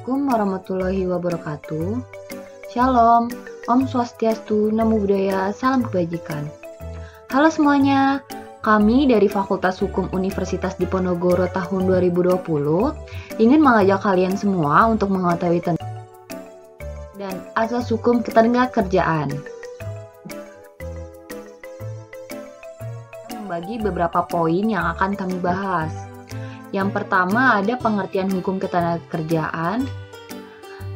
Assalamualaikum warahmatullahi wabarakatuh. Shalom, Om Swastiastu, Namo Buddhaya, salam kebajikan. Halo semuanya, kami dari Fakultas Hukum Universitas Diponegoro tahun 2020 ingin mengajak kalian semua untuk mengetahui tentang dan asas hukum ketenagakerjaan. Membagi beberapa poin yang akan kami bahas. Yang pertama ada pengertian hukum ketenagakerjaan.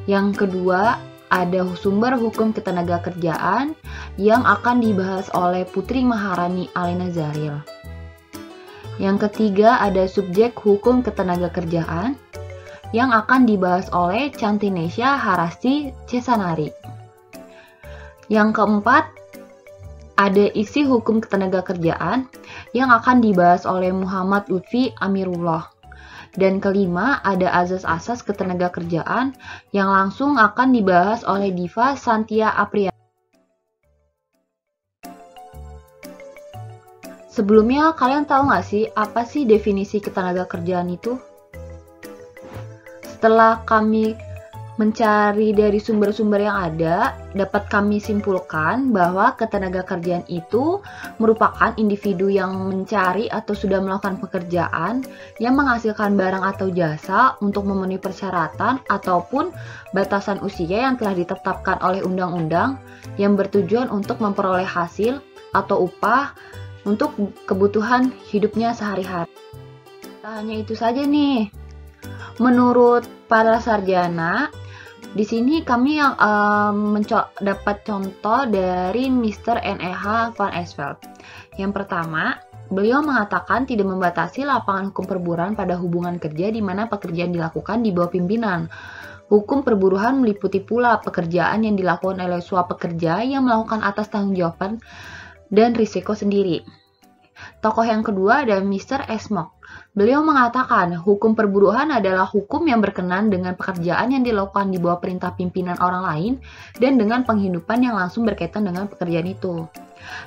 Yang kedua ada sumber hukum ketenagakerjaan yang akan dibahas oleh Putri Maharani Alena Zaril. Yang ketiga ada subjek hukum ketenagakerjaan yang akan dibahas oleh Cantinesha Harasti Cesanari. Yang keempat ada isi hukum ketenagakerjaan yang akan dibahas oleh Muhammad Lutfi Amirullah. Dan kelima, ada asas-asas ketenagakerjaan yang langsung akan dibahas oleh Diva Santia Apriani. Sebelumnya, kalian tahu nggak sih apa sih definisi ketenagakerjaan itu? Setelah kami mencari dari sumber-sumber yang ada, dapat kami simpulkan bahwa ketenagakerjaan itu merupakan individu yang mencari atau sudah melakukan pekerjaan yang menghasilkan barang atau jasa untuk memenuhi persyaratan ataupun batasan usia yang telah ditetapkan oleh undang-undang yang bertujuan untuk memperoleh hasil atau upah untuk kebutuhan hidupnya sehari-hari. Tak hanya itu saja nih, menurut para sarjana, di sini kami yang dapat contoh dari Mr. N.E.H. Van Esveld. Yang pertama, beliau mengatakan tidak membatasi lapangan hukum perburuhan pada hubungan kerja di mana pekerjaan dilakukan di bawah pimpinan. Hukum perburuhan meliputi pula pekerjaan yang dilakukan oleh suap pekerja yang melakukan atas tanggung-jawaban dan risiko sendiri. Tokoh yang kedua ada Mr. Esmok. Beliau mengatakan, hukum perburuhan adalah hukum yang berkenan dengan pekerjaan yang dilakukan di bawah perintah pimpinan orang lain dan dengan penghidupan yang langsung berkaitan dengan pekerjaan itu.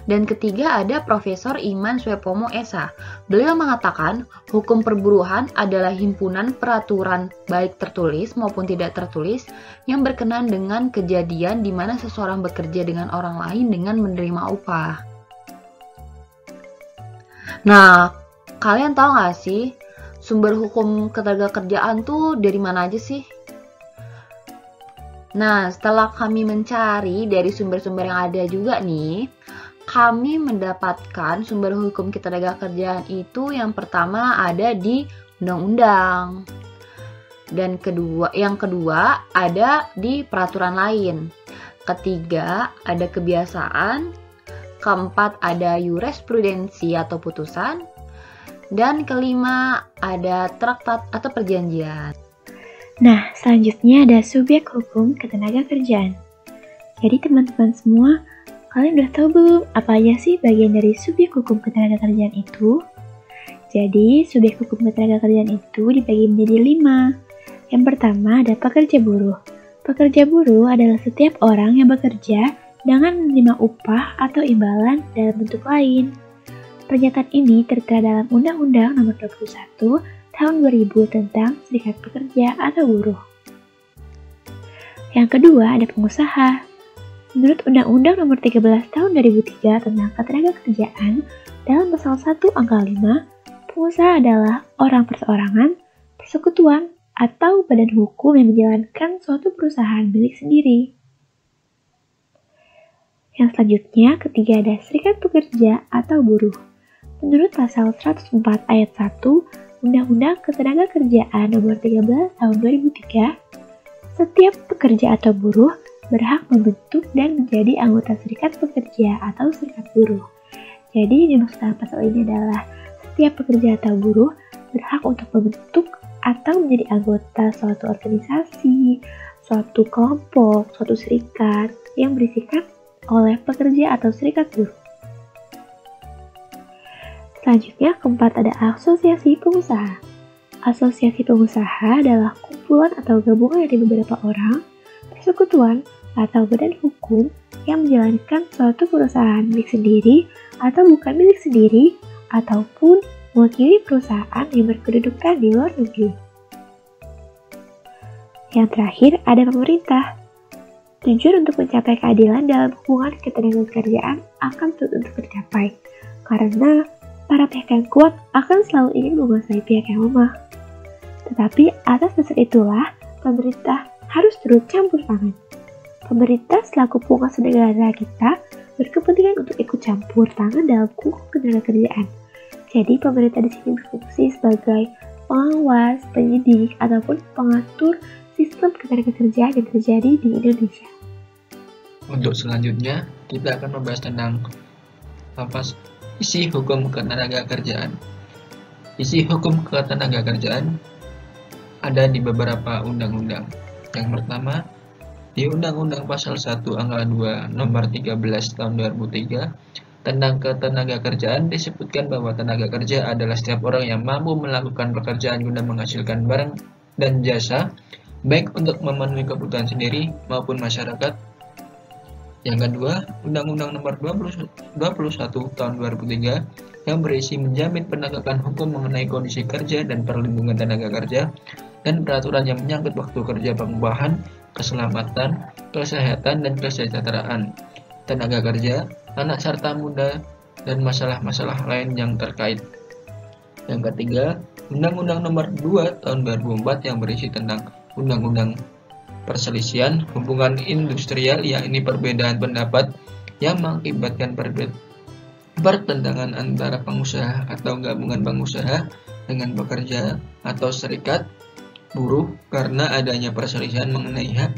Dan ketiga ada Profesor Iman Swepomo Esa. Beliau mengatakan, hukum perburuhan adalah himpunan peraturan baik tertulis maupun tidak tertulis yang berkenan dengan kejadian di mana seseorang bekerja dengan orang lain dengan menerima upah. Nah, kalian tahu nggak sih sumber hukum ketenagakerjaan tuh dari mana aja sih? Nah, setelah kami mencari dari sumber-sumber yang ada juga nih, kami mendapatkan sumber hukum ketenagakerjaan itu yang pertama ada di undang-undang. Dan yang kedua ada di peraturan lain. Ketiga ada kebiasaan. Keempat ada jurisprudensi atau putusan. Dan kelima ada traktat atau perjanjian. Nah, selanjutnya ada subjek hukum ketenagakerjaan. Jadi teman-teman semua, kalian udah tahu belum apa aja sih bagian dari subjek hukum ketenagakerjaan itu? Jadi, subjek hukum ketenagakerjaan itu dibagi menjadi 5. Yang pertama ada pekerja buruh. Pekerja buruh adalah setiap orang yang bekerja dengan menerima upah atau imbalan dalam bentuk lain. Pernyataan ini tertera dalam Undang-Undang Nomor 21 Tahun 2000 tentang Serikat Pekerja atau Buruh. Yang kedua ada pengusaha. Menurut Undang-Undang Nomor 13 Tahun 2003 tentang Ketenagakerjaan, dalam pasal 1 angka 5, pengusaha adalah orang perseorangan, persekutuan, atau badan hukum yang menjalankan suatu perusahaan milik sendiri. Yang selanjutnya, ketiga ada serikat pekerja atau buruh. Menurut pasal 104 ayat 1 Undang-Undang Ketenagakerjaan Nomor 13 Tahun 2003, setiap pekerja atau buruh berhak membentuk dan menjadi anggota serikat pekerja atau serikat buruh. Jadi, yang dimaksud dalam pasal ini adalah setiap pekerja atau buruh berhak untuk membentuk atau menjadi anggota suatu organisasi, suatu kelompok, suatu serikat yang berisikan oleh pekerja atau serikat buruh. Selanjutnya, keempat ada asosiasi pengusaha. Asosiasi pengusaha adalah kumpulan atau gabungan dari beberapa orang, persekutuan, atau badan hukum yang menjalankan suatu perusahaan milik sendiri atau bukan milik sendiri, ataupun mewakili perusahaan yang berkedudukan di luar negeri. Yang terakhir ada pemerintah. Tujuan untuk mencapai keadilan dalam hubungan ketenagakerjaan akan sulit untuk tercapai, karena para pihak yang kuat akan selalu ingin menguasai pihak yang lemah. Tetapi atas dasar itulah, pemerintah harus turut campur tangan. Pemerintah selaku penguasa negara kita berkepentingan untuk ikut campur tangan dalam hukum ketenagakerjaan. Jadi pemerintah di sini berfungsi sebagai pengawas, penyidik, ataupun pengatur sistem ketenagakerjaan yang terjadi di Indonesia. Untuk selanjutnya, kita akan membahas tentang isi hukum ketenagakerjaan. Isi hukum ketenagakerjaan ada di beberapa undang-undang. Yang pertama, di Undang-Undang Pasal 1 Angka 2 Nomor 13 Tahun 2003 tentang ketenagakerjaan disebutkan bahwa tenaga kerja adalah setiap orang yang mampu melakukan pekerjaan guna menghasilkan barang dan jasa, baik untuk memenuhi kebutuhan sendiri maupun masyarakat. Yang kedua, Undang-Undang Nomor 21 Tahun 2003 yang berisi menjamin penegakan hukum mengenai kondisi kerja dan perlindungan tenaga kerja dan peraturan yang menyangkut waktu kerja, pengupahan, keselamatan, kesehatan, dan kesejahteraan tenaga kerja, anak serta muda, dan masalah-masalah lain yang terkait. Yang ketiga, Undang-Undang Nomor 2 Tahun 2004 yang berisi tentang Undang-Undang Perselisihan Hubungan Industrial, yakni perbedaan pendapat yang mengakibatkan pertentangan antara pengusaha atau gabungan pengusaha dengan pekerja atau serikat buruh karena adanya perselisihan mengenai hak,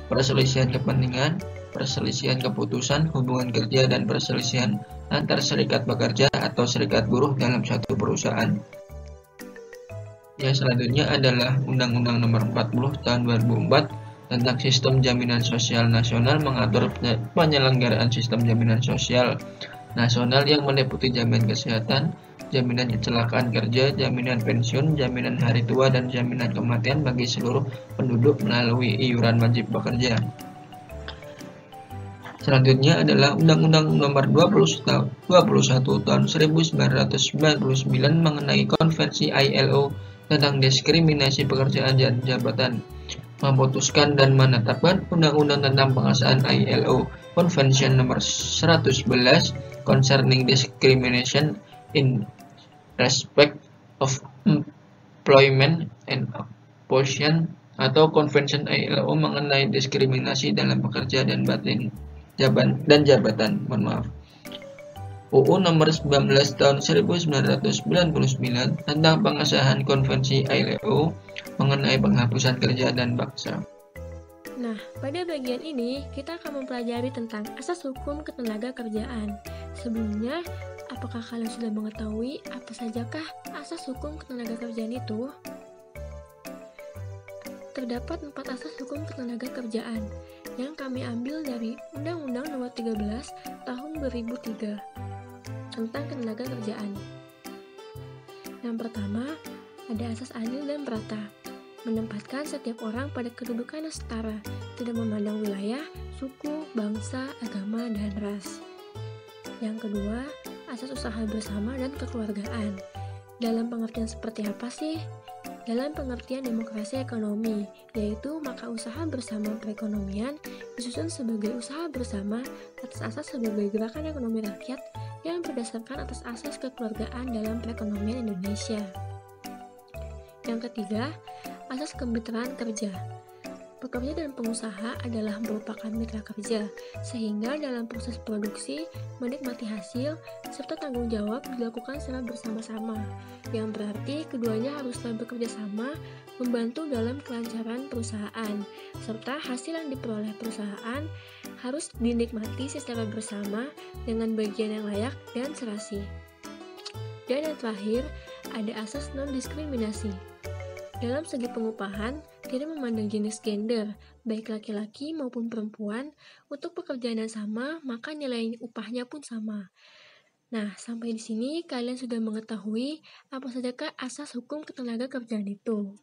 perselisihan kepentingan, perselisihan keputusan hubungan kerja, dan perselisihan antar serikat pekerja atau serikat buruh dalam satu perusahaan. Yang selanjutnya adalah Undang-Undang Nomor 40 Tahun 2004 tentang Sistem Jaminan Sosial Nasional mengatur penyelenggaraan sistem jaminan sosial nasional yang meliputi jaminan kesehatan, jaminan kecelakaan kerja, jaminan pensiun, jaminan hari tua, dan jaminan kematian bagi seluruh penduduk melalui iuran wajib bekerja. Selanjutnya adalah Undang-Undang Nomor 21 Tahun 1999 mengenai Konvensi ILO tentang diskriminasi pekerjaan dan jabatan, memutuskan dan menetapkan Undang-Undang tentang pengesahan ILO Convention Nomor 111 Concerning Discrimination in Respect of Employment and Occupation atau Convention ILO mengenai diskriminasi dalam pekerja dan jabatan. UU Nomor 19 Tahun 1999 tentang pengesahan Konvensi ILO mengenai penghapusan kerja dan paksa. Nah, pada bagian ini kita akan mempelajari tentang asas hukum ketenagakerjaan. Sebelumnya, apakah kalian sudah mengetahui apa sajakah asas hukum ketenagakerjaan itu? Terdapat 4 asas hukum ketenagakerjaan yang kami ambil dari Undang-Undang Nomor 13 Tahun 2003 tentang ketenagakerjaan. Yang pertama, ada asas adil dan merata, menempatkan setiap orang pada kedudukan yang setara, tidak memandang wilayah, suku, bangsa, agama, dan ras. Yang kedua, asas usaha bersama dan kekeluargaan. Dalam pengertian seperti apa sih? Dalam pengertian demokrasi ekonomi, yaitu maka usaha bersama perekonomian disusun sebagai usaha bersama atas asas sebagai gerakan ekonomi rakyat yang berdasarkan atas asas kekeluargaan dalam perekonomian Indonesia. Yang ketiga, asas kemitraan kerja. Pekerja dan pengusaha adalah merupakan mitra kerja, sehingga dalam proses produksi, menikmati hasil, serta tanggung jawab dilakukan secara bersama-sama, yang berarti keduanya haruslah bekerja sama, membantu dalam kelancaran perusahaan, serta hasil yang diperoleh perusahaan harus dinikmati secara bersama dengan bagian yang layak dan serasi. Dan yang terakhir, ada asas non-diskriminasi. Dalam segi pengupahan, tidak memandang jenis gender, baik laki-laki maupun perempuan, untuk pekerjaan yang sama, maka nilai upahnya pun sama. Nah, sampai di sini kalian sudah mengetahui apa sajakah asas hukum ketenagakerjaan itu.